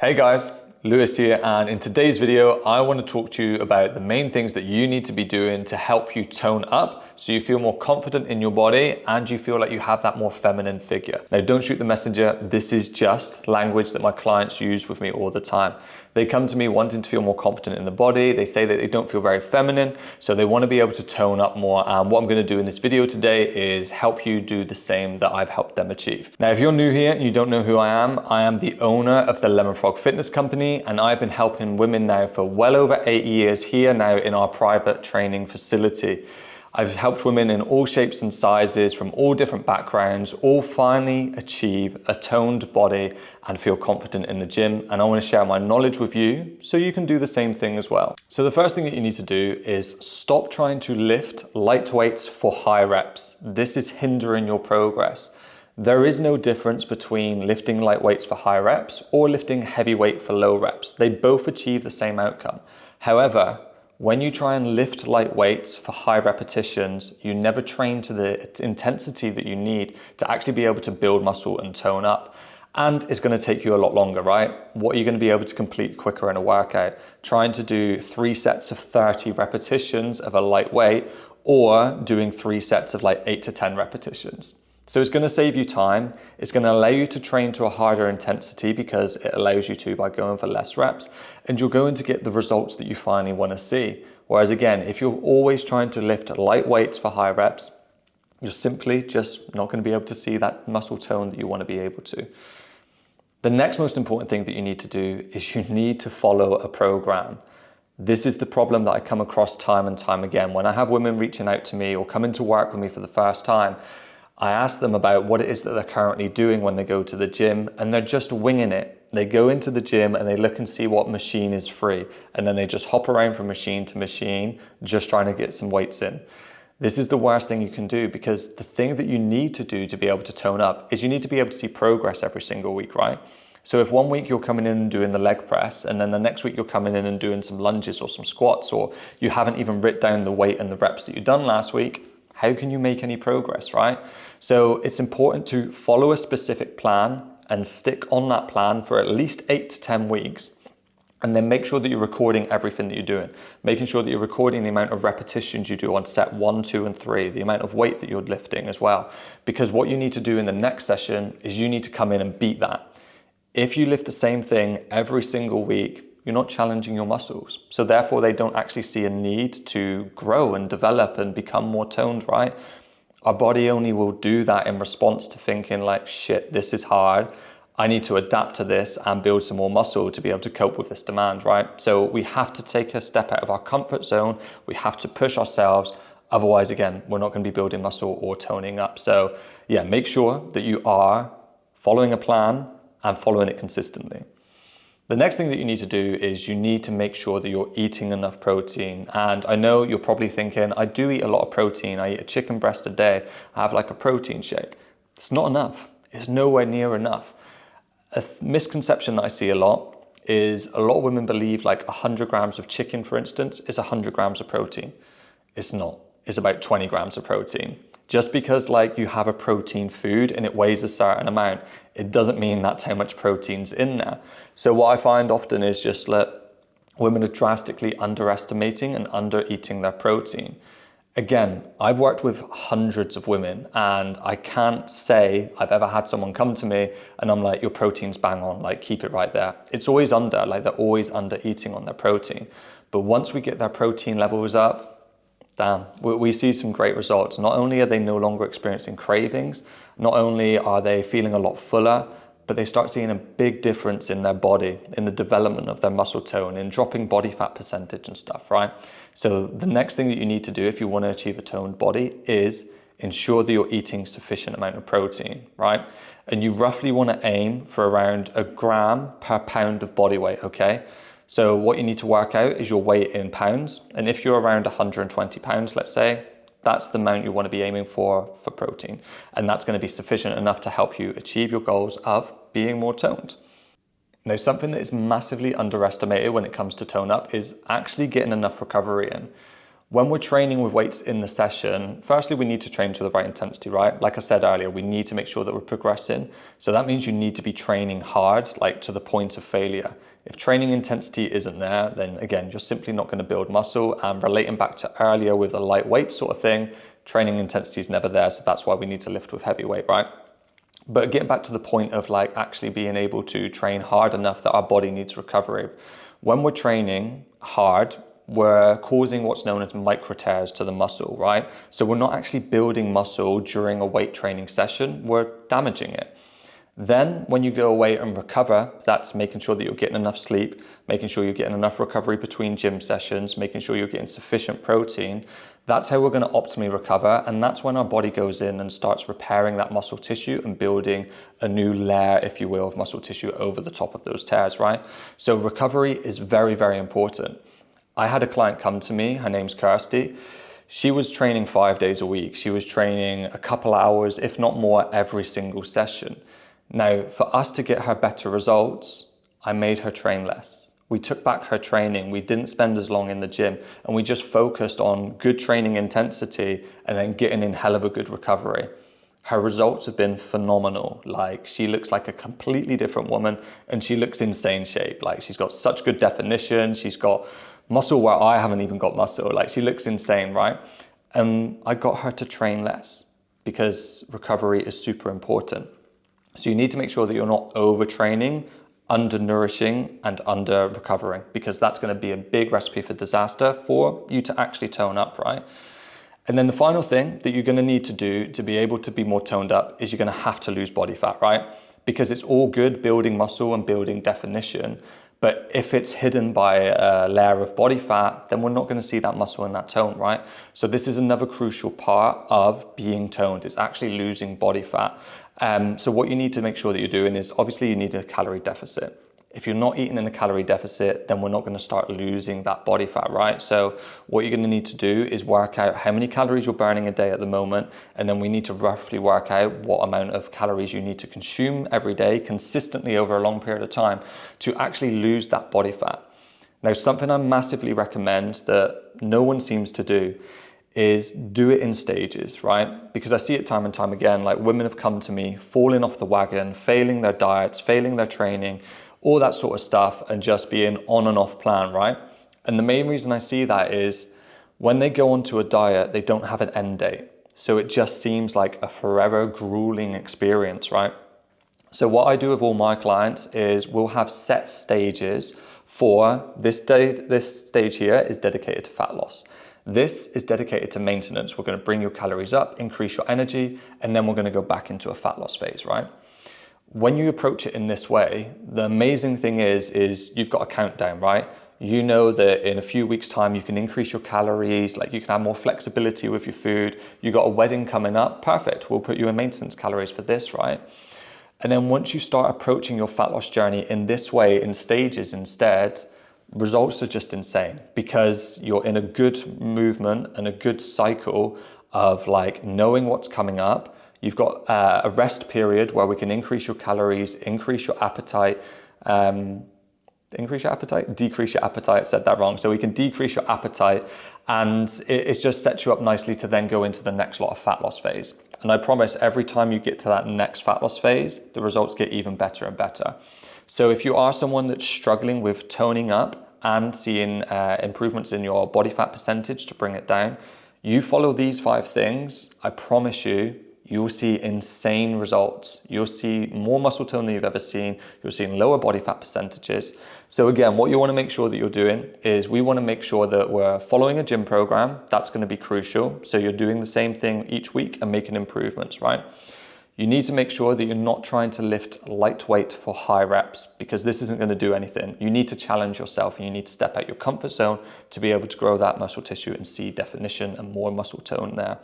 Hey guys, Lewis here, and in today's video I want to talk to you about the main things that you need to be doing to help you tone up so you feel more confident in your body and you feel like you have that more feminine figure. Now don't shoot the messenger, this is just language that my clients use with me all the time. They come to me wanting to feel more confident in the body, they say that they don't feel very feminine, so they want to be able to tone up more, and what I'm going to do in this video today is help you do the same that I've helped them achieve. Now if you're new here and you don't know who I am the owner of the Lemon Frog Fitness Company, and I've been helping women now for well over 8 years here now in our private training facility. I've helped women in all shapes and sizes from all different backgrounds, all finally achieve a toned body and feel confident in the gym. And I want to share my knowledge with you so you can do the same thing as well. So the first thing that you need to do is stop trying to lift light weights for high reps. This is hindering your progress. There is no difference between lifting light weights for high reps or lifting heavy weight for low reps. They both achieve the same outcome. However, when you try and lift light weights for high repetitions, you never train to the intensity that you need to actually be able to build muscle and tone up. And it's going to take you a lot longer, right? What are you going to be able to complete quicker in a workout? Trying to do 3 sets of 30 repetitions of a light weight, or doing 3 sets of like 8 to 10 repetitions. So it's going to save you time. It's going to allow you to train to a harder intensity because it allows you to by going for less reps, and you're going to get the results that you finally want to see. Whereas again, if you're always trying to lift light weights for high reps, you're simply just not going to be able to see that muscle tone that you want to be able to. The next most important thing that you need to do is you need to follow a program. This is the problem that I come across time and time again. When I have women reaching out to me or coming to work with me for the first time, I ask them about what it is that they're currently doing when they go to the gym, and they're just winging it. They go into the gym and they look and see what machine is free, and then they just hop around from machine to machine, just trying to get some weights in. This is the worst thing you can do, because the thing that you need to do to be able to tone up is you need to be able to see progress every single week, right? So if one week you're coming in and doing the leg press, and then the next week you're coming in and doing some lunges or some squats, or you haven't even written down the weight and the reps that you've done last week, how can you make any progress, right? So it's important to follow a specific plan and stick on that plan for at least 8 to 10 weeks. And then make sure that you're recording everything that you're doing. Making sure that you're recording the amount of repetitions you do on set 1, 2, and 3, the amount of weight that you're lifting as well. Because what you need to do in the next session is you need to come in and beat that. If you lift the same thing every single week, you're not challenging your muscles. So therefore they don't actually see a need to grow and develop and become more toned, right? Our body only will do that in response to thinking like, shit, this is hard. I need to adapt to this and build some more muscle to be able to cope with this demand, right? So we have to take a step out of our comfort zone. We have to push ourselves. Otherwise, again, we're not going to be building muscle or toning up. So yeah, make sure that you are following a plan and following it consistently. The next thing that you need to do is you need to make sure that you're eating enough protein. And I know you're probably thinking, I do eat a lot of protein. I eat a chicken breast a day. I have like a protein shake. It's not enough. It's nowhere near enough. A misconception that I see a lot is a lot of women believe like 100 grams of chicken, for instance, is 100 grams of protein. It's not. It's about 20 grams of protein. Just because like you have a protein food and it weighs a certain amount, it doesn't mean that's how much protein's in there. So what I find often is just that women are drastically underestimating and under eating their protein. Again, I've worked with hundreds of women, and I can't say I've ever had someone come to me and I'm like, your protein's bang on, like keep it right there. It's always under, like they're always under eating on their protein. But once we get their protein levels up, damn, we see some great results. Not only are they no longer experiencing cravings, not only are they feeling a lot fuller, but they start seeing a big difference in their body, in the development of their muscle tone, in dropping body fat percentage and stuff, right? So the next thing that you need to do if you want to achieve a toned body is ensure that you're eating sufficient amount of protein, right? And you roughly want to aim for around 1 gram per pound of body weight, okay? So what you need to work out is your weight in pounds. And if you're around 120 pounds, let's say, that's the amount you want to be aiming for protein. And that's going to be sufficient enough to help you achieve your goals of being more toned. Now, something that is massively underestimated when it comes to tone up is actually getting enough recovery in. When we're training with weights in the session, firstly, we need to train to the right intensity, right? Like I said earlier, we need to make sure that we're progressing. So that means you need to be training hard, like to the point of failure. If training intensity isn't there, then again, you're simply not going to build muscle. And relating back to earlier with the lightweight sort of thing, training intensity is never there. So that's why we need to lift with heavy weight, right? But getting back to the point of like actually being able to train hard enough that our body needs recovery. When we're training hard, we're causing what's known as micro tears to the muscle, right? So we're not actually building muscle during a weight training session, we're damaging it. Then when you go away and recover, that's making sure that you're getting enough sleep, making sure you're getting enough recovery between gym sessions, making sure you're getting sufficient protein. That's how we're going to optimally recover. And that's when our body goes in and starts repairing that muscle tissue and building a new layer, if you will, of muscle tissue over the top of those tears, right? So recovery is very, very important. I had a client come to me, her name's Kirsty. She was training 5 days a week. She was training a couple hours, if not more, every single session. Now, for us to get her better results, I made her train less. We took back her training. We didn't spend as long in the gym, and we just focused on good training intensity and then getting in hell of a good recovery. Her results have been phenomenal. Like, she looks like a completely different woman, and she looks insane shape. Like, she's got such good definition. She's got muscle where I haven't even got muscle. Like, she looks insane, right? And I got her to train less because recovery is super important. So you need to make sure that you're not overtraining, undernourishing, and under recovering, because that's going to be a big recipe for disaster for you to actually tone up, right? And then the final thing that you're going to need to do to be able to be more toned up is you're going to have to lose body fat, right? Because it's all good building muscle and building definition, but if it's hidden by a layer of body fat, then we're not going to see that muscle and that tone, right? So this is another crucial part of being toned. It's actually losing body fat. So what you need to make sure that you're doing is, obviously you need a calorie deficit. If you're not eating in a calorie deficit, then we're not going to start losing that body fat, right? So what you're going to need to do is work out how many calories you're burning a day at the moment, and then we need to roughly work out what amount of calories you need to consume every day consistently over a long period of time to actually lose that body fat. Now, something I massively recommend that no one seems to do is do it in stages, right? Because I see it time and time again, like women have come to me falling off the wagon, failing their diets, failing their training, all that sort of stuff, and just being on and off plan, right? And the main reason I see that is when they go onto a diet, they don't have an end date. So it just seems like a forever grueling experience, right? So what I do with all my clients is we'll have set stages for this stage here is dedicated to fat loss. This is dedicated to maintenance. We're going to bring your calories up, increase your energy, and then we're going to go back into a fat loss phase, right? When you approach it in this way, the amazing thing is you've got a countdown, right? You know that in a few weeks' time, you can increase your calories, like you can have more flexibility with your food. You got a wedding coming up, perfect. We'll put you in maintenance calories for this, right? And then once you start approaching your fat loss journey in this way, in stages instead, results are just insane because you're in a good movement and a good cycle of like knowing what's coming up. You've got a rest period where we can increase your calories, increase your appetite, decrease your appetite, said that wrong. So we can decrease your appetite, and it just sets you up nicely to then go into the next lot of fat loss phase. And I promise every time you get to that next fat loss phase, the results get even better and better. So if you are someone that's struggling with toning up and seeing improvements in your body fat percentage to bring it down, you follow these 5 things, I promise you'll see insane results. You'll see more muscle tone than you've ever seen. You'll see lower body fat percentages. So again, what you want to make sure that you're doing is we want to make sure that we're following a gym program. That's going to be crucial. So you're doing the same thing each week and making improvements, right? You need to make sure that you're not trying to lift lightweight for high reps, because this isn't going to do anything. You need to challenge yourself and you need to step out your comfort zone to be able to grow that muscle tissue and see definition and more muscle tone there.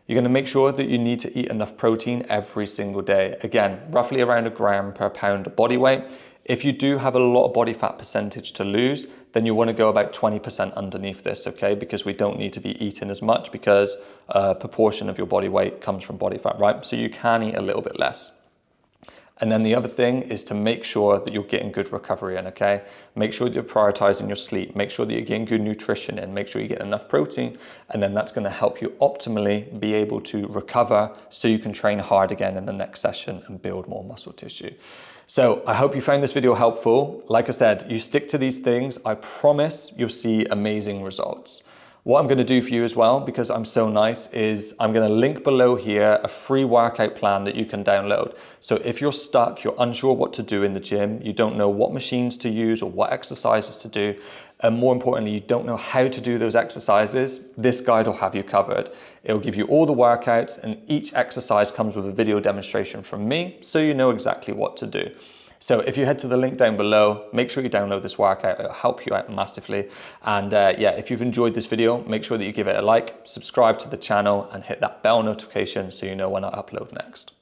You're going to make sure that you need to eat enough protein every single day. Again, roughly around 1 gram per pound of body weight. If you do have a lot of body fat percentage to lose, then you want to go about 20% underneath this, okay? Because we don't need to be eating as much, because a proportion of your body weight comes from body fat, right? So you can eat a little bit less. And then the other thing is to make sure that you're getting good recovery in, okay? Make sure that you're prioritizing your sleep, make sure that you're getting good nutrition in, make sure you get enough protein, and then that's gonna help you optimally be able to recover so you can train hard again in the next session and build more muscle tissue. So I hope you found this video helpful. Like I said, you stick to these things, I promise you'll see amazing results. What I'm gonna do for you as well, because I'm so nice, is I'm gonna link below here a free workout plan that you can download. So if you're stuck, you're unsure what to do in the gym, you don't know what machines to use or what exercises to do, and more importantly, you don't know how to do those exercises, this guide will have you covered. It'll give you all the workouts, and each exercise comes with a video demonstration from me, so you know exactly what to do. So if you head to the link down below, make sure you download this workout, it'll help you out massively. And yeah, if you've enjoyed this video, make sure that you give it a like, subscribe to the channel, and hit that bell notification so you know when I upload next.